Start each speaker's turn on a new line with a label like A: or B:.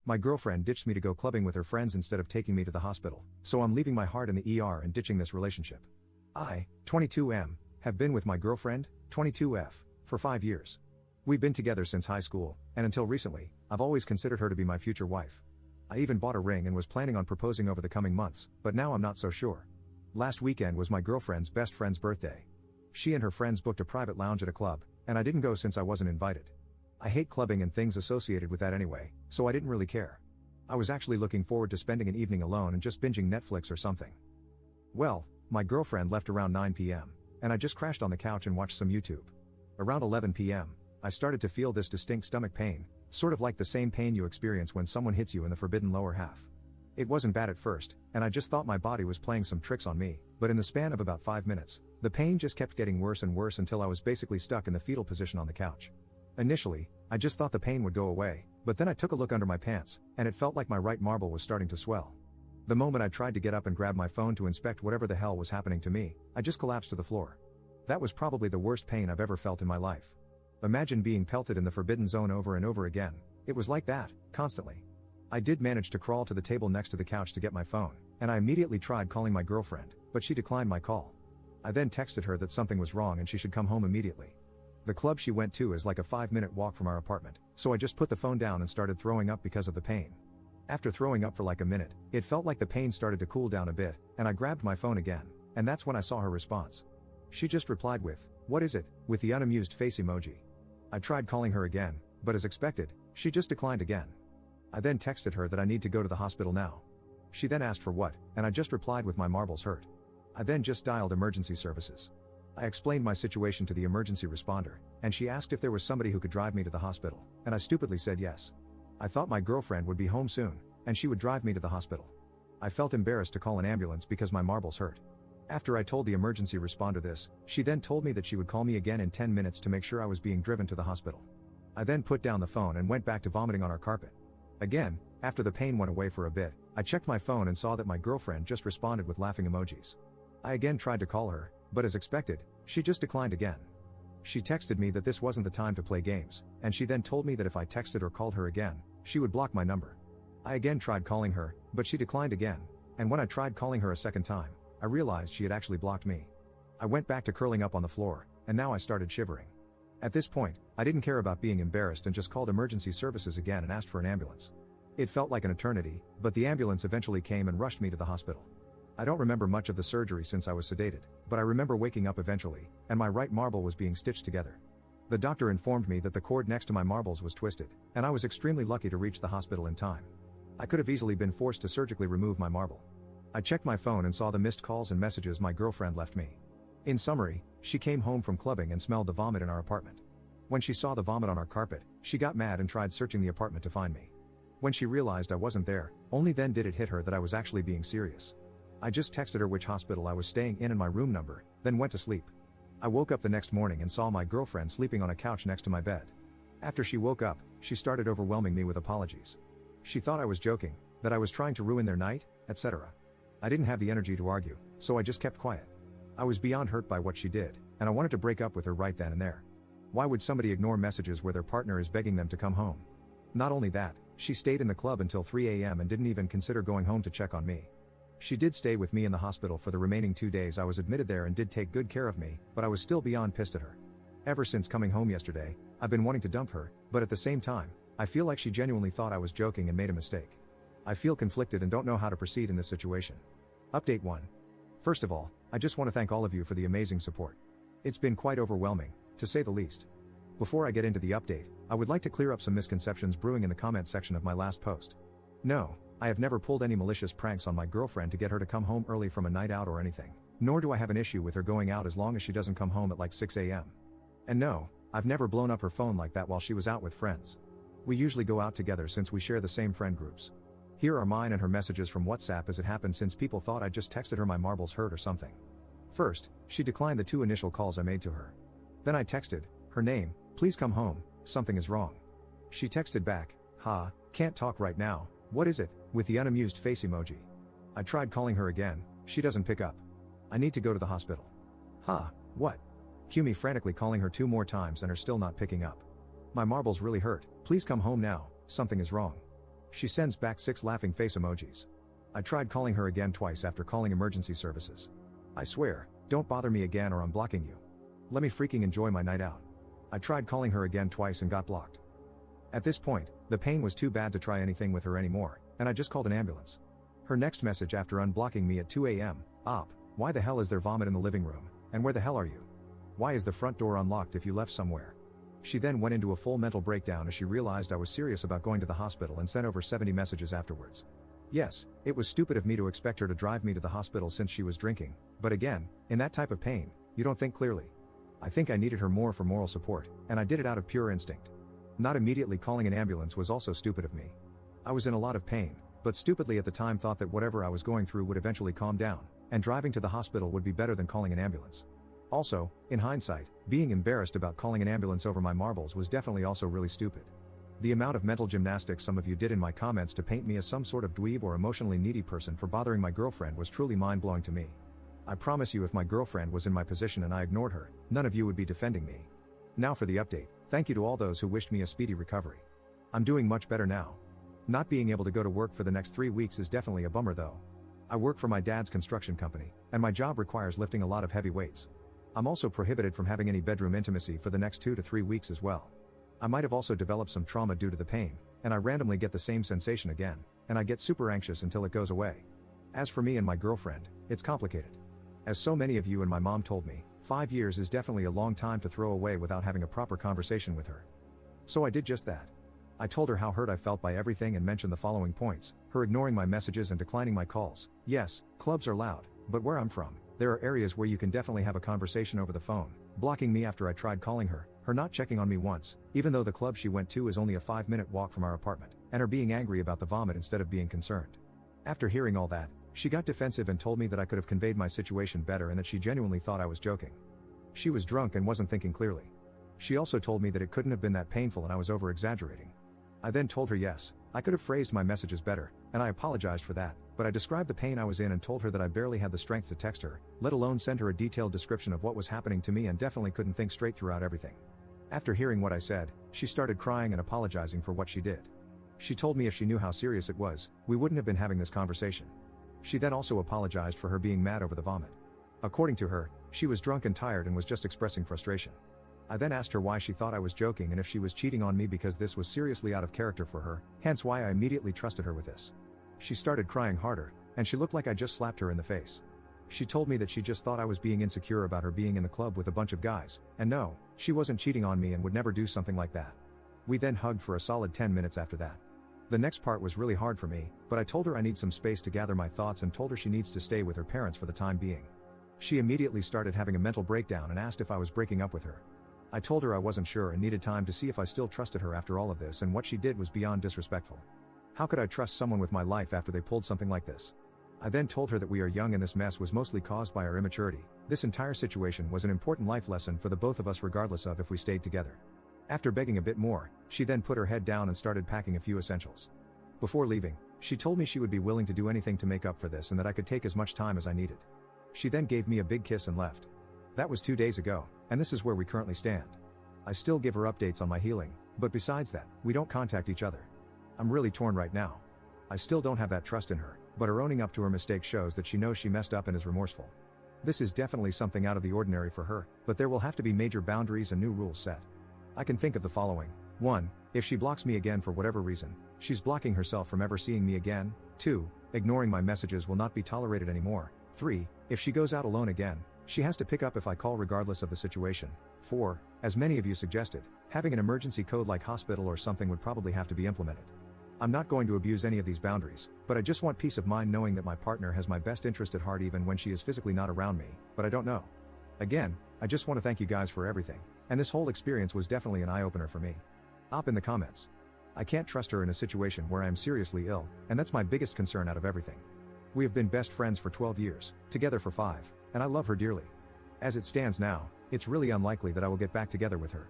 A: My girlfriend ditched me to go clubbing with her friends instead of taking me to the hospital, so I'm leaving my heart in the ER and ditching this relationship. I, 22M, have been with my girlfriend, 22F, for 5 years. We've been together since high school, and until recently, I've always considered her to be my future wife. I even bought a ring and was planning on proposing over the coming months, but now I'm not so sure. Last weekend was my girlfriend's best friend's birthday. She and her friends booked a private lounge at a club, and I didn't go since I wasn't invited. I hate clubbing and things associated with that anyway, so I didn't really care. I was actually looking forward to spending an evening alone and just binging Netflix or something. Well, my girlfriend left around 9 p.m, and I just crashed on the couch and watched some YouTube. Around 11 p.m, I started to feel this distinct stomach pain, sort of like the same pain you experience when someone hits you in the forbidden lower half. It wasn't bad at first, and I just thought my body was playing some tricks on me, but in the span of about 5 minutes, the pain just kept getting worse and worse until I was basically stuck in the fetal position on the couch. Initially, I just thought the pain would go away, but then I took a look under my pants, and it felt like my right marble was starting to swell. The moment I tried to get up and grab my phone to inspect whatever the hell was happening to me, I just collapsed to the floor. That was probably the worst pain I've ever felt in my life. Imagine being pelted in the forbidden zone over and over again. It was like that, constantly. I did manage to crawl to the table next to the couch to get my phone, and I immediately tried calling my girlfriend, but she declined my call. I then texted her that something was wrong and she should come home immediately. The club she went to is like a 5-minute walk from our apartment, so I just put the phone down and started throwing up because of the pain. After throwing up for like a minute, it felt like the pain started to cool down a bit, and I grabbed my phone again, and that's when I saw her response. She just replied with, "What is it?" with the unamused face emoji. I tried calling her again, but as expected, she just declined again. I then texted her that I need to go to the hospital now. She then asked for what, and I just replied with my marbles hurt. I then just dialed emergency services. I explained my situation to the emergency responder, and she asked if there was somebody who could drive me to the hospital, and I stupidly said yes. I thought my girlfriend would be home soon, and she would drive me to the hospital. I felt embarrassed to call an ambulance because my marbles hurt. After I told the emergency responder this, she then told me that she would call me again in 10 minutes to make sure I was being driven to the hospital. I then put down the phone and went back to vomiting on our carpet. Again, after the pain went away for a bit, I checked my phone and saw that my girlfriend just responded with laughing emojis. I again tried to call her, but as expected, she just declined again. She texted me that this wasn't the time to play games, and she then told me that if I texted or called her again, she would block my number. I again tried calling her, but she declined again, and when I tried calling her a second time, I realized she had actually blocked me. I went back to curling up on the floor, and now I started shivering. At this point, I didn't care about being embarrassed and just called emergency services again and asked for an ambulance. It felt like an eternity, but the ambulance eventually came and rushed me to the hospital. I don't remember much of the surgery since I was sedated, but I remember waking up eventually, and my right marble was being stitched together. The doctor informed me that the cord next to my marbles was twisted, and I was extremely lucky to reach the hospital in time. I could have easily been forced to surgically remove my marble. I checked my phone and saw the missed calls and messages my girlfriend left me. In summary, she came home from clubbing and smelled the vomit in our apartment. When she saw the vomit on our carpet, she got mad and tried searching the apartment to find me. When she realized I wasn't there, only then did it hit her that I was actually being serious. I just texted her which hospital I was staying in and my room number, then went to sleep. I woke up the next morning and saw my girlfriend sleeping on a couch next to my bed. After she woke up, she started overwhelming me with apologies. She thought I was joking, that I was trying to ruin their night, etc. I didn't have the energy to argue, so I just kept quiet. I was beyond hurt by what she did, and I wanted to break up with her right then and there. Why would somebody ignore messages where their partner is begging them to come home? Not only that, she stayed in the club until 3 a.m. and didn't even consider going home to check on me. She did stay with me in the hospital for the remaining 2 days I was admitted there and did take good care of me, but I was still beyond pissed at her. Ever since coming home yesterday, I've been wanting to dump her, but at the same time, I feel like she genuinely thought I was joking and made a mistake. I feel conflicted and don't know how to proceed in this situation. Update 1. First of all, I just want to thank all of you for the amazing support. It's been quite overwhelming, to say the least. Before I get into the update, I would like to clear up some misconceptions brewing in the comment section of my last post. No, I have never pulled any malicious pranks on my girlfriend to get her to come home early from a night out or anything, nor do I have an issue with her going out as long as she doesn't come home at like 6 a.m. And no, I've never blown up her phone like that while she was out with friends. We usually go out together since we share the same friend groups. Here are mine and her messages from WhatsApp as it happened since people thought I just texted her my marbles hurt or something. First, she declined the 2 initial calls I made to her. Then I texted her name, "Please come home, something is wrong." She texted back, "Ha, can't talk right now, what is it?" with the unamused face emoji. I tried calling her again, she doesn't pick up. I need to go to the hospital. Ha, what? Cue me frantically calling her 2 more times and her still not picking up. My marbles really hurt, please come home now, something is wrong. She sends back 6 laughing face emojis. I tried calling her again twice after calling emergency services. I swear, don't bother me again or I'm blocking you. Let me freaking enjoy my night out. I tried calling her again twice and got blocked. At this point, the pain was too bad to try anything with her anymore, and I just called an ambulance. Her next message after unblocking me at 2 a.m, "Op, why the hell is there vomit in the living room, and where the hell are you? Why is the front door unlocked if you left somewhere?" She then went into a full mental breakdown as she realized I was serious about going to the hospital and sent over 70 messages afterwards. Yes, it was stupid of me to expect her to drive me to the hospital since she was drinking, but again, in that type of pain, you don't think clearly. I think I needed her more for moral support, and I did it out of pure instinct. Not immediately calling an ambulance was also stupid of me. I was in a lot of pain, but stupidly at the time thought that whatever I was going through would eventually calm down, and driving to the hospital would be better than calling an ambulance. Also, in hindsight, being embarrassed about calling an ambulance over my marbles was definitely also really stupid. The amount of mental gymnastics some of you did in my comments to paint me as some sort of dweeb or emotionally needy person for bothering my girlfriend was truly mind-blowing to me. I promise you if my girlfriend was in my position and I ignored her, none of you would be defending me. Now for the update, thank you to all those who wished me a speedy recovery. I'm doing much better now. Not being able to go to work for the next 3 weeks is definitely a bummer though. I work for my dad's construction company, and my job requires lifting a lot of heavy weights. I'm also prohibited from having any bedroom intimacy for the next 2 to 3 weeks as well. I might have also developed some trauma due to the pain, and I randomly get the same sensation again, and I get super anxious until it goes away. As for me and my girlfriend, it's complicated. As so many of you and my mom told me, 5 years is definitely a long time to throw away without having a proper conversation with her. So I did just that. I told her how hurt I felt by everything and mentioned the following points: her ignoring my messages and declining my calls. Yes, clubs are loud, but where I'm from, there are areas where you can definitely have a conversation over the phone, blocking me after I tried calling her not checking on me once, even though the club she went to is only a 5-minute walk from our apartment, and her being angry about the vomit instead of being concerned. After hearing all that, she got defensive and told me that I could have conveyed my situation better and that she genuinely thought I was joking. She was drunk and wasn't thinking clearly. She also told me that it couldn't have been that painful and I was over-exaggerating. I then told her yes, I could have phrased my messages better, and I apologized for that, but I described the pain I was in and told her that I barely had the strength to text her, let alone send her a detailed description of what was happening to me, and definitely couldn't think straight throughout everything. After hearing what I said, she started crying and apologizing for what she did. She told me if she knew how serious it was, we wouldn't have been having this conversation. She then also apologized for her being mad over the vomit. According to her, she was drunk and tired and was just expressing frustration. I then asked her why she thought I was joking and if she was cheating on me, because this was seriously out of character for her, hence why I immediately trusted her with this. She started crying harder, and she looked like I just slapped her in the face. She told me that she just thought I was being insecure about her being in the club with a bunch of guys, and no, she wasn't cheating on me and would never do something like that. We then hugged for a solid 10 minutes after that. The next part was really hard for me, but I told her I need some space to gather my thoughts and told her she needs to stay with her parents for the time being. She immediately started having a mental breakdown and asked if I was breaking up with her. I told her I wasn't sure and needed time to see if I still trusted her after all of this, and what she did was beyond disrespectful. How could I trust someone with my life after they pulled something like this? I then told her that we are young and this mess was mostly caused by our immaturity. This entire situation was an important life lesson for the both of us regardless of if we stayed together. After begging a bit more, she then put her head down and started packing a few essentials. Before leaving, she told me she would be willing to do anything to make up for this and that I could take as much time as I needed. She then gave me a big kiss and left. That was 2 days ago, and this is where we currently stand. I still give her updates on my healing, but besides that, we don't contact each other. I'm really torn right now. I still don't have that trust in her, but her owning up to her mistake shows that she knows she messed up and is remorseful. This is definitely something out of the ordinary for her, but there will have to be major boundaries and new rules set. I can think of the following. 1. If she blocks me again for whatever reason, she's blocking herself from ever seeing me again. 2. Ignoring my messages will not be tolerated anymore. 3. If she goes out alone again, she has to pick up if I call regardless of the situation. 4. As many of you suggested, having an emergency code like hospital or something would probably have to be implemented. I'm not going to abuse any of these boundaries, but I just want peace of mind knowing that my partner has my best interest at heart even when she is physically not around me, but I don't know. Again, I just want to thank you guys for everything, and this whole experience was definitely an eye-opener for me. Op in the comments. I can't trust her in a situation where I am seriously ill, and that's my biggest concern out of everything. We have been best friends for 12 years, together for 5, and I love her dearly. As it stands now, it's really unlikely that I will get back together with her.